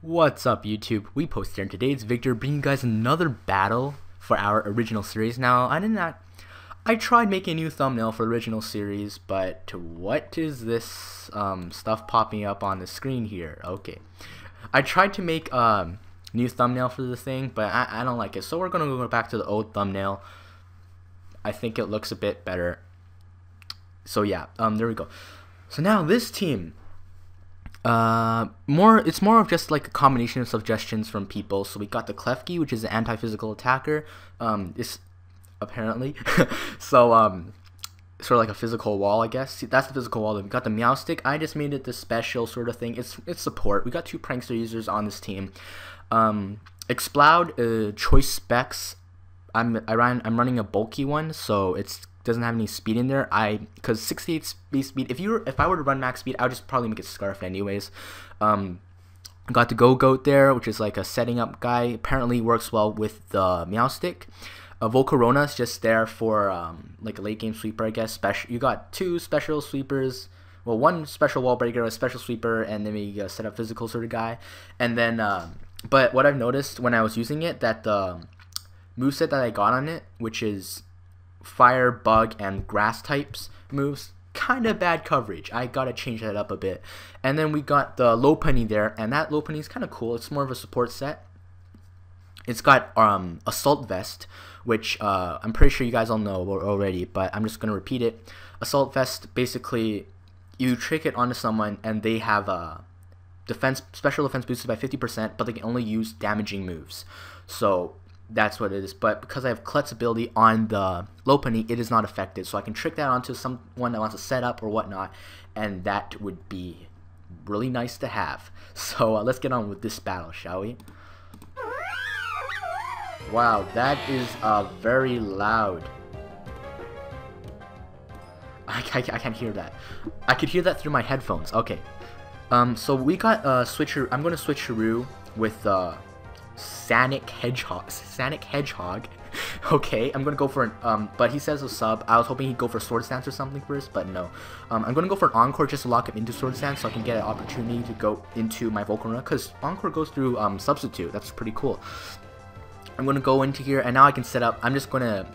What's up YouTube? WePostE here, and today it's Victor bringing you guys another battle for our original series. Now, I tried making a new thumbnail for the original series, but what is this stuff popping up on the screen here? Okay. I tried to make a new thumbnail for the thing, but I don't like it. So we're going to go back to the old thumbnail. I think it looks a bit better. So yeah, there we go. So now this team, it's more of just like a combination of suggestions from people. So we got the Klefki, which is an anti-physical attacker, is apparently so sort of like a physical wall, I guess. See, that's the physical wall. Then we got the Meowstick. I just made it the special sort of thing. It's support. We got two prankster users on this team. Exploud, choice specs. I'm running a bulky one, so it's doesn't have any speed in there. Because 68 speed. If I were to run max speed, I would just probably make it Scarf anyways. Got the Goat there, which is like a setting up guy. Apparently works well with the Meowstick. Volcarona is just there for like a late game sweeper, I guess. You got two special sweepers. Well, one special wall breaker, a special sweeper, and then we set up physical sort of guy. And then, but what I've noticed when I was using it, that the moveset that I got on it, which is fire, bug, and grass types moves, kind of bad coverage. I gotta change that up a bit. And then we got the Lopunny there, and that Lopunny is kind of cool. It's more of a support set. It's got Assault Vest, which I'm pretty sure you guys all know already, but I'm just gonna repeat it. Assault Vest, basically, you trick it onto someone, and they have a special defense boosted by 50%, but they can only use damaging moves. So that's what it is. But because I have Klett's ability on the Lopunny, it is not affected. So I can trick that onto someone that wants to set up or whatnot, and that would be really nice to have. So let's get on with this battle, shall we? Wow, that is very loud. I can't hear that. I could hear that through my headphones. Okay. So we got switcher. I'm going to switch Shrew with Sanic Hedgehog. Okay, I'm gonna go for an but he says a sub. I was hoping he'd go for Sword Stance or something first, but no. I'm gonna go for an Encore just to lock him into Sword Stance, so I can get an opportunity to go into my Volcarona, because Encore goes through Substitute. That's pretty cool. I'm gonna go into here, and now I can set up. I'm just gonna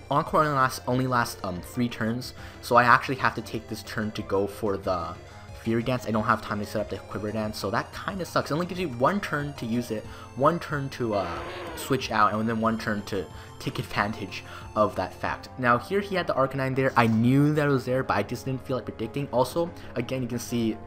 Encore only lasts 3 turns, so I actually have to take this turn to go for the Fury Dance. I don't have time to set up the Quiver Dance, so that kind of sucks. It only gives you 1 turn to use it, 1 turn to switch out, and then 1 turn to take advantage of that fact. Now here he had the Arcanine there. I knew that it was there, but I just didn't feel like predicting. Also, again, you can see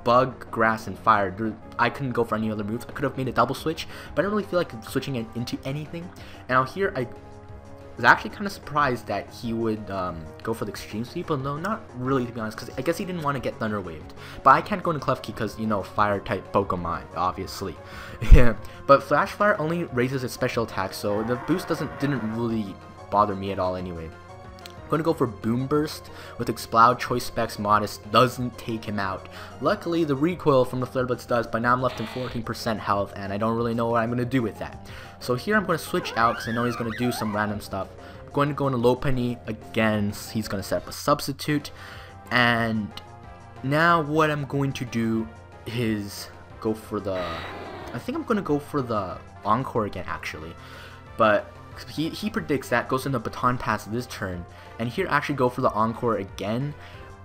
Bug, Grass, and Fire. I couldn't go for any other moves. I could have made a double switch, but I didn't really feel like switching it into anything. And now here I was actually kind of surprised that he would go for the Extreme Sweep, but no, not really, to be honest, because I guess he didn't want to get Thunder Waved. But I can't go into Klefki because, you know, Fire type Pokemon, obviously. Yeah. But Flash Fire only raises its special attack, so the boost didn't really bother me at all anyway. I'm going to go for Boom Burst with Exploud, Choice Specs, Modest, doesn't take him out. Luckily, the recoil from the Flare Blitz does, but now I'm left in 14% health, and I don't really know what I'm going to do with that. So here I'm going to switch out, because I know he's going to do some random stuff. I'm going to go into Lopunny again. He's going to set up a Substitute, and now what I'm going to do is go for the... I think I'm going to go for the Encore again, actually. But he predicts that, goes into Baton Pass this turn, and here actually go for the Encore again,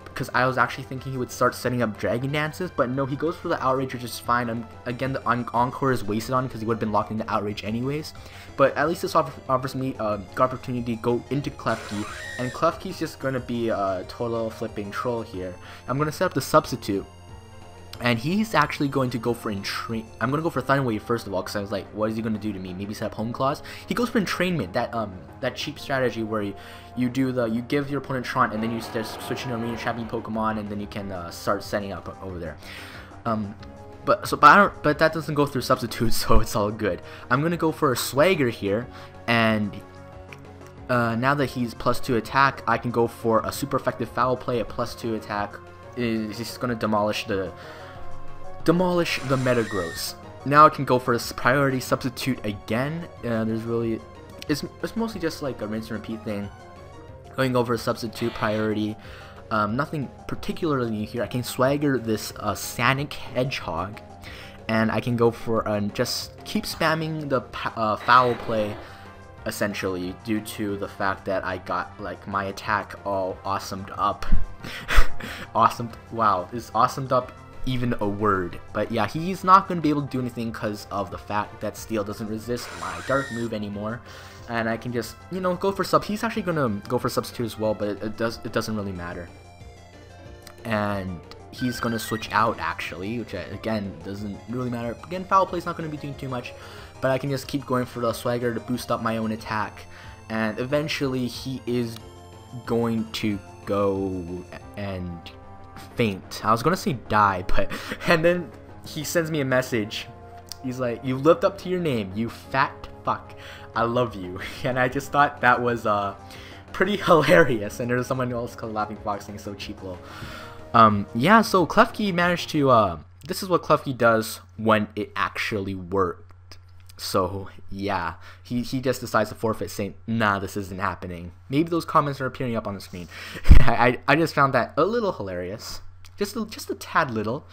because I was actually thinking he would start setting up Dragon Dances, but no, he goes for the Outrage, which is fine. Again, the Encore is wasted on because he would have been locked into Outrage anyways, but at least this offers me a good opportunity to go into Klefki, and Klefki's just going to be a total flipping troll here. I'm going to set up the Substitute, and he's actually going to go for Entrain. I'm going to go for Thunder Wave first of all, because I was like, what is he going to do to me? Maybe set up Home Claws? He goes for Entrainment, that cheap strategy where you give your opponent Tron, and then you start switching to Arena Trapping Pokemon, and then you can start setting up over there. But that doesn't go through Substitute, so it's all good. I'm going to go for a Swagger here, and now that he's +2 attack, I can go for a super effective Foul Play at +2 attack. He's just going to demolish the Metagross. Now I can go for a priority Substitute again. It's mostly just like a rinse and repeat thing. Going over a Substitute priority. Nothing particularly new here. I can Swagger this Sanic Hedgehog, and I can go for just keep spamming the foul play, essentially, due to the fact that I got like my attack all awesomed up. Awesome! Wow, is awesomed up even a word? But yeah, he's not going to be able to do anything because of the fact that Steel doesn't resist my dark move anymore, and I can just, you know, go for sub. He's actually going to go for substitute as well, but it doesn't really matter. And he's going to switch out actually, which again doesn't really matter. Again, foul play's not going to be doing too much, but I can just keep going for the swagger to boost up my own attack, and eventually he is going to go and faint. I was gonna say die, but and then he sends me a message. He's like, "You lived up to your name, you fat fuck. I love you." And I just thought that was pretty hilarious. And there's someone else called Laughing Fox saying so cheap, lol. Yeah, so Klefki managed to this is what Klefki does when it actually worked. So yeah, he just decides to forfeit, saying, "Nah, this isn't happening." Maybe those comments are appearing up on the screen. I just found that a little hilarious, just a tad little.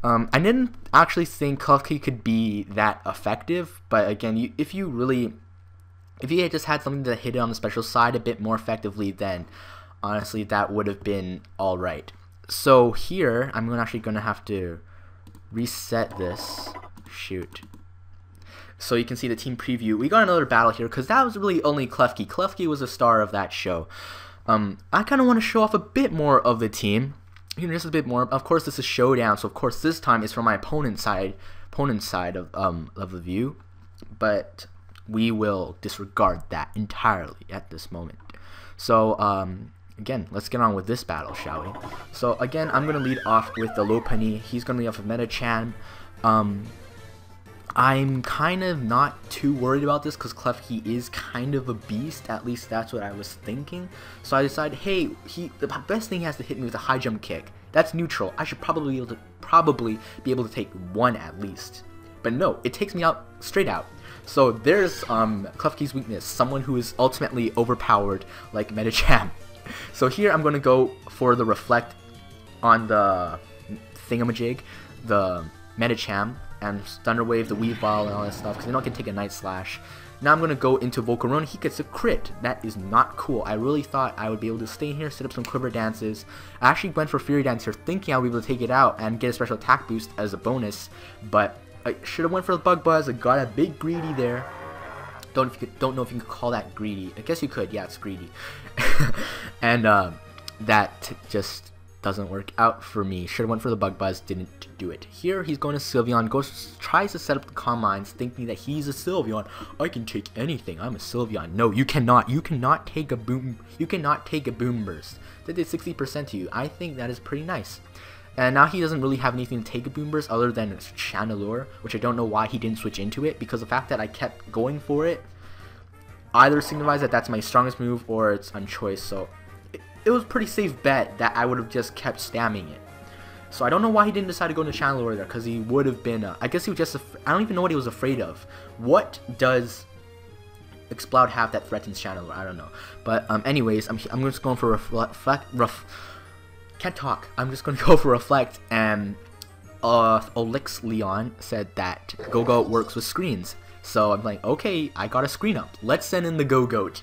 I didn't actually think Klefki could be that effective, but again, if you had just had something that hit it on the special side a bit more effectively, then honestly that would have been all right. So here I'm actually gonna have to reset this. Shoot. So you can see the team preview. We got another battle here because that was really only Klefki. Klefki was the star of that show. I kind of want to show off a bit more of the team. You know, just a bit more. Of course, this is showdown, so of course this time is from my opponent's side of the view. But we will disregard that entirely at this moment. So again, let's get on with this battle, shall we? So again, I'm gonna lead off with the Lopunny. He's gonna lead off with Metachan. I'm kind of not too worried about this because Klefki is kind of a beast. At least that's what I was thinking. So I decided, hey, the best thing he has to hit me with a high jump kick. That's neutral. I should probably be able to take one at least. But no, it takes me out straight out. So there's Klefki's weakness, someone who is ultimately overpowered like Metachan. So here I'm going to go for the Reflect on the thingamajig, the Metachan, and Thunder Wave, the Weavile, and all that stuff, because then I can take a Night Slash. Now I'm going to go into Volcarona. He gets a crit. That is not cool. I really thought I would be able to stay here, set up some Quiver Dances. I actually went for Fury Dance here, thinking I would be able to take it out and get a special attack boost as a bonus, but I should have went for the Bug Buzz. I got a big greedy there. Don't know if you could call that greedy. I guess you could. Yeah, it's greedy. And that just doesn't work out for me. Should have went for the Bug Buzz, didn't do it. Here he's going to Sylveon, tries to set up the Calm Minds, thinking that he's a Sylveon. I can take anything. I'm a Sylveon. No, you cannot. You cannot take a boom. You cannot take a Boom Burst. That did 60% to you. I think that is pretty nice. And now he doesn't really have anything to take a Boom Burst other than Chandelure, which I don't know why he didn't switch into it, because the fact that I kept going for it either signifies that that's my strongest move or it's unchoice. So it was a pretty safe bet that I would have just kept spamming it. So I don't know why he didn't decide to go into Chandelure there, because he would have been, I guess he was just, I don't even know what he was afraid of. What does Exploud have that threatens Chandelure? I don't know. But anyways, I'm just going for can't talk. I'm just going to go for Reflect, and Olix Leon said that Go-Goat works with screens. So I'm like, okay, I got a screen up. Let's send in the Go-Goat.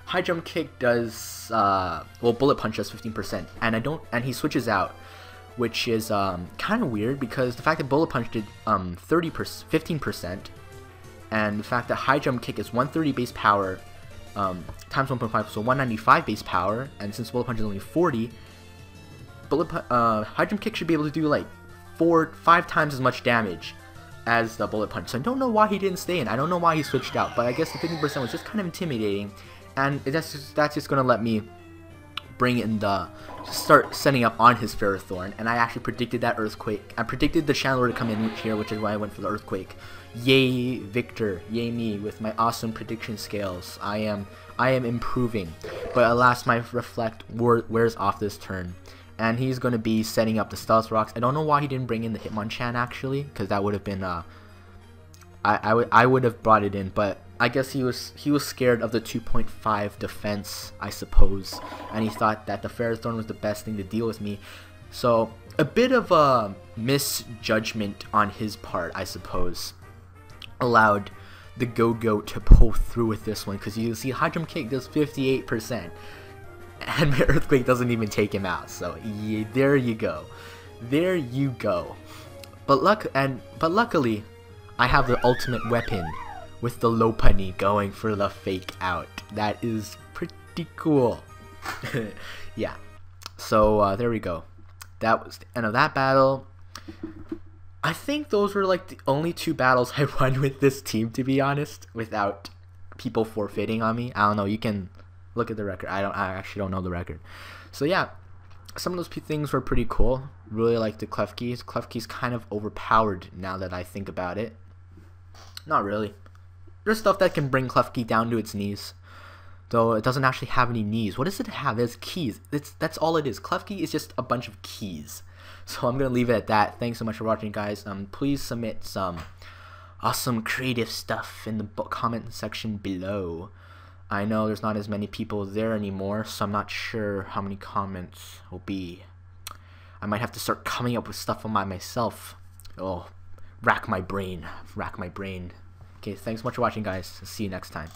High Jump Kick does, well, Bullet Punch does 15%, and he switches out, which is kind of weird because the fact that Bullet Punch did 15%, and the fact that High Jump Kick is 130 base power times 1.5, so 195 base power, and since Bullet Punch is only 40, High Jump Kick should be able to do like 4-5 times as much damage as the Bullet Punch. So I don't know why he didn't stay in. I don't know why he switched out, but I guess the 15% was just kind of intimidating. And that's just gonna let me bring in start setting up on his Ferrothorn, and I actually predicted that Earthquake. I predicted the Chandelure to come in here, which is why I went for the Earthquake. Yay, Victor! Yay me with my awesome prediction scales. I am improving, but alas, my Reflect wears off this turn, and he's gonna be setting up the Stealth Rocks. I don't know why he didn't bring in the Hitmonchan actually, because that would have been I would have brought it in, but I guess he was scared of the 2.5 defense, I suppose, and he thought that the Ferrothorn was the best thing to deal with me. So a bit of a misjudgment on his part, I suppose, allowed the Go-Go to pull through with this one, because you see High Jump Kick does 58%, and my Earthquake doesn't even take him out. So yeah, there you go. But luckily, I have the ultimate weapon with the Lopunny going for the fake out. That is pretty cool. Yeah. So there we go. That was the end of that battle. I think those were like the only 2 battles I won with this team, to be honest, without people forfeiting on me. I don't know. You can look at the record. I actually don't know the record. So yeah, some of those things were pretty cool. Really like the Klefki's. Klefki's kind of overpowered now that I think about it. Not really. There's stuff that can bring Klefki down to its knees, though it doesn't actually have any knees. What does it have? It's keys. That's all it is. Klefki is just a bunch of keys. So I'm gonna leave it at that. Thanks so much for watching, guys. Please submit some awesome creative stuff in the comment section below. I know there's not as many people there anymore, so I'm not sure how many comments will be. I might have to start coming up with stuff on myself. Oh, rack my brain. Okay, thanks so much for watching, guys. See you next time.